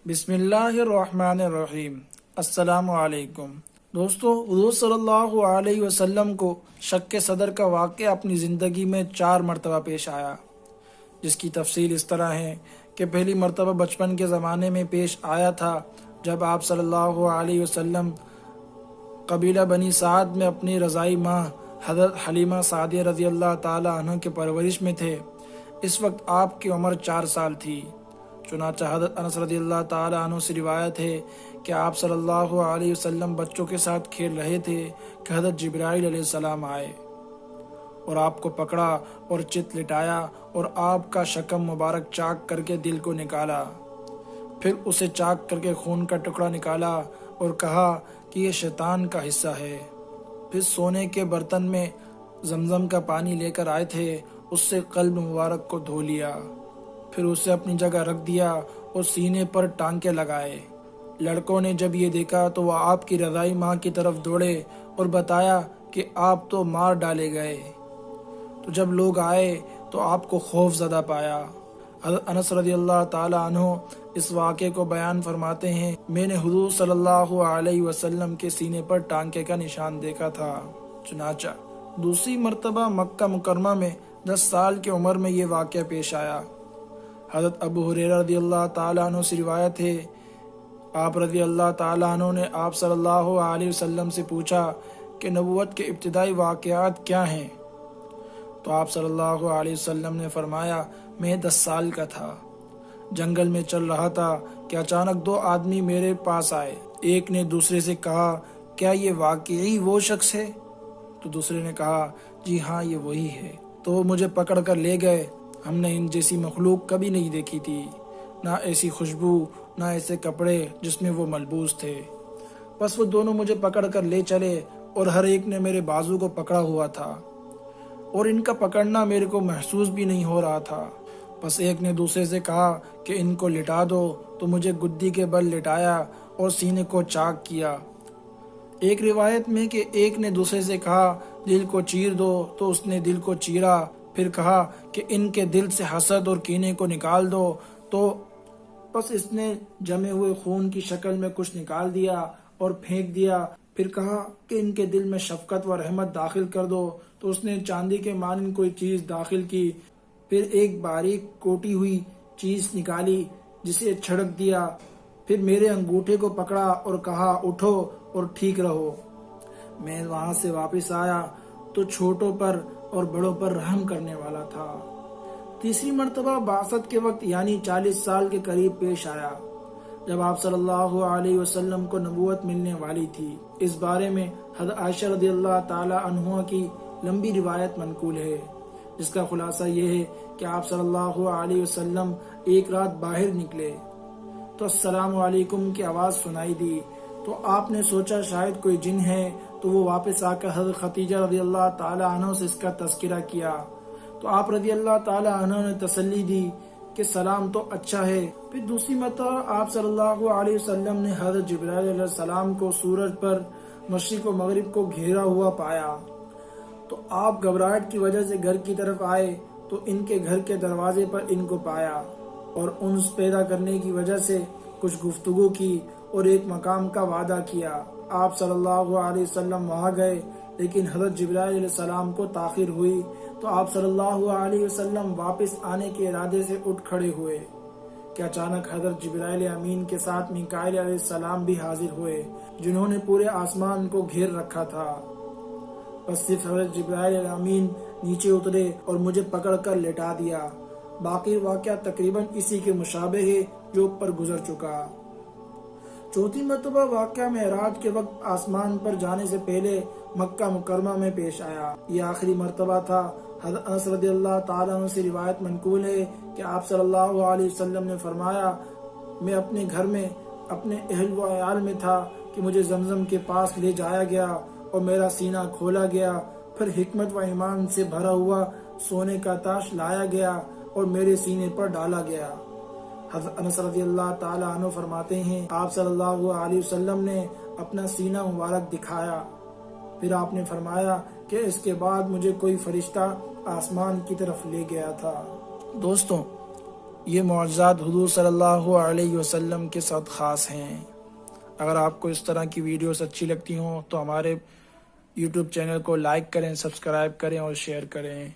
بسم اللہ الرحمن الرحیم۔ السلام علیکم دوستو، حضور صلی اللہ علیہ وسلم کو شک صدر کا واقعہ اپنی زندگی میں 4 مرتبہ پیش آیا، جس کی تفصیل اس طرح ہے کہ پہلی مرتبہ بچپن کے زمانے میں پیش آیا تھا، جب آپ صلی اللہ علیہ وسلم قبیلہ بنی سعد میں اپنی رضائی ماں حضرت حلیمہ سعدیہ رضی اللہ تعالی عنہ کے پرورش میں تھے۔ اس وقت آپ کی عمر 4 سال تھی۔ چنانچہ حضرت انس رضی اللہ تعالی عنہ سے روایت ہے کہ آپ صلی اللہ علیہ وسلم بچوں کے ساتھ کھیل رہے تھے کہ حضرت جبرائیل علیہ السلام آئے اور آپ کو پکڑا اور چت لٹایا اور آپ کا شکم مبارک چاک کر کے دل کو نکالا، پھر اسے چاک کر کے خون کا ٹکڑا نکالا اور کہا کہ یہ شیطان کا حصہ ہے۔ پھر سونے کے برتن میں زمزم کا پانی لے کر آئے تھے، اس سے قلب مبارک کو دھو لیا، پھر اسے اپنی جگہ رکھ دیا اور سینے پر ٹانکے لگائے۔ لڑکوں نے جب یہ دیکھا تو وہ آپ کی رضائی ماں کی طرف دوڑے اور بتایا کہ آپ تو مار ڈالے گئے۔ تو جب لوگ آئے تو آپ کو خوف زدہ پایا۔ حضرت انس رضی اللہ تعالی عنہ اس واقعے کو بیان فرماتے ہیں، میں نے حضور صلی اللہ علیہ وسلم کے سینے پر ٹانکے کا نشان دیکھا تھا۔ چنانچہ دوسری مرتبہ مکہ مکرمہ میں 10 سال کی عمر میں یہ واقعہ پیش آیا۔ حضرت ابو ہریرہ رضی اللہ تعالیٰ عنہ سے روایت ہے، آپ رضی اللہ تعالیٰ عنہ نے آپ صلی اللہ علیہ وسلم سے پوچھا کہ نبوت کے ابتدائی واقعات کیا ہیں؟ تو آپ صلی اللہ علیہ وسلم نے فرمایا، میں 10 سال کا تھا، جنگل میں چل رہا تھا کہ اچانک 2 آدمی میرے پاس آئے۔ ایک نے دوسرے سے کہا، کیا یہ واقعی وہ شخص ہے؟ تو دوسرے نے کہا، جی ہاں، یہ وہی ہے۔ تو وہ مجھے پکڑ کر لے گئے۔ ہم نے ان جیسی مخلوق کبھی نہیں دیکھی تھی، نہ ایسی خوشبو، نہ ایسے کپڑے جس میں وہ ملبوس تھے۔ بس وہ دونوں مجھے پکڑ کر لے چلے اور ہر ایک نے میرے بازو کو پکڑا ہوا تھا اور ان کا پکڑنا میرے کو محسوس بھی نہیں ہو رہا تھا۔ بس ایک نے دوسرے سے کہا کہ ان کو لٹا دو، تو مجھے گدی کے بل لٹایا اور سینے کو چاک کیا۔ ایک روایت میں کہ ایک نے دوسرے سے کہا دل کو چیر دو، تو اس نے دل کو چیرا، پھر کہا کہ ان کے دل سے حسد اور کینے کو نکال دو، تو بس اس نے جمے ہوئے خون کی شکل میں کچھ نکال دیا اور پھینک دیا، پھر کہا کہ ان کے دل میں شفقت و رحمت داخل کر دو، تو اس نے چاندی کے مانند کوئی چیز داخل کی، پھر ایک باریک کوٹی ہوئی چیز نکالی جسے چھڑک دیا، پھر میرے انگوٹھے کو پکڑا اور کہا اٹھو اور ٹھیک رہو۔ میں وہاں سے واپس آیا تو چھوٹوں پر اور بڑوں پر رحم کرنے والا تھا۔ تیسری مرتبہ بعثت کے وقت یعنی 40 سال کے قریب پیش آیا، جب آپ صلی اللہ علیہ وسلم کو نبوت ملنے والی تھی۔ اس بارے میں حضرت عائشہ رضی اللہ تعالی عنہ کی لمبی روایت منقول ہے، جس کا خلاصہ یہ ہے کہ آپ صلی اللہ علیہ وسلم ایک رات باہر نکلے تو السلام علیکم کی آواز سنائی دی، تو آپ نے سوچا شاید کوئی جن ہے، تو وہ واپس آ کر حضرت خدیجہ رضی اللہ تعالی عنہ سے اس کا تذکرہ کیا، تو آپ رضی اللہ تعالی عنہ نے تسلی دی کہ سلام تو اچھا ہے۔ پھر دوسری مرتبہ آپ صلی اللہ علیہ وسلم نے حضرت جبرائیل علیہ السلام کو سورج پر مشرق و مغرب کو گھیرا ہوا پایا، تو آپ گھبراہٹ کی وجہ سے گھر کی طرف آئے تو ان کے گھر کے دروازے پر ان کو پایا اور انس پیدا کرنے کی وجہ سے کچھ گفتگو کی اور ایک مقام کا وعدہ کیا۔ آپ صلی اللہ علیہ وسلم وہاں گئے، لیکن حضرت جبرائیل علیہ السلام کو تاخیر ہوئی، تو آپ صلی اللہ علیہ وسلم واپس آنے کے ارادے سے اٹھ کھڑے ہوئے کہ اچانک حضرت جبرائیل امین کے ساتھ میکائیل علیہ السلام بھی حاضر ہوئے، جنہوں نے پورے آسمان کو گھیر رکھا تھا۔ بس صرف حضرت جبرائیل امین نیچے اترے اور مجھے پکڑ کر لٹا دیا۔ باقی واقعہ تقریباً اسی کے مشابہ ہے جو اوپر گزر چکا۔ چوتھی مرتبہ واقعہ معراج کے وقت آسمان پر جانے سے پہلے مکہ مکرمہ میں پیش آیا۔ یہ آخری مرتبہ تھا۔ حضرت انس رضی اللہ تعالیٰ عنہ سے روایت منقول ہے کہ آپ صلی اللہ علیہ وسلم نے فرمایا، میں اپنے گھر میں اپنے اہل و عیال میں تھا کہ مجھے زمزم کے پاس لے جایا گیا اور میرا سینہ کھولا گیا، پھر حکمت و ایمان سے بھرا ہوا سونے کا تاج لایا گیا اور میرے سینے پر ڈالا گیا۔ حضرت انس رضی اللہ تعالیٰ عنہ فرماتے ہیں، آپ صلی اللہ علیہ وسلم نے اپنا سینہ مبارک دکھایا، پھر آپ نے فرمایا کہ اس کے بعد مجھے کوئی فرشتہ آسمان کی طرف لے گیا تھا۔ دوستوں، یہ معجزات حضور صلی اللہ علیہ وسلم کے ساتھ خاص ہیں۔ اگر آپ کو اس طرح کی ویڈیوز اچھی لگتی ہوں تو ہمارے یوٹیوب چینل کو لائک کریں، سبسکرائب کریں اور شیئر کریں۔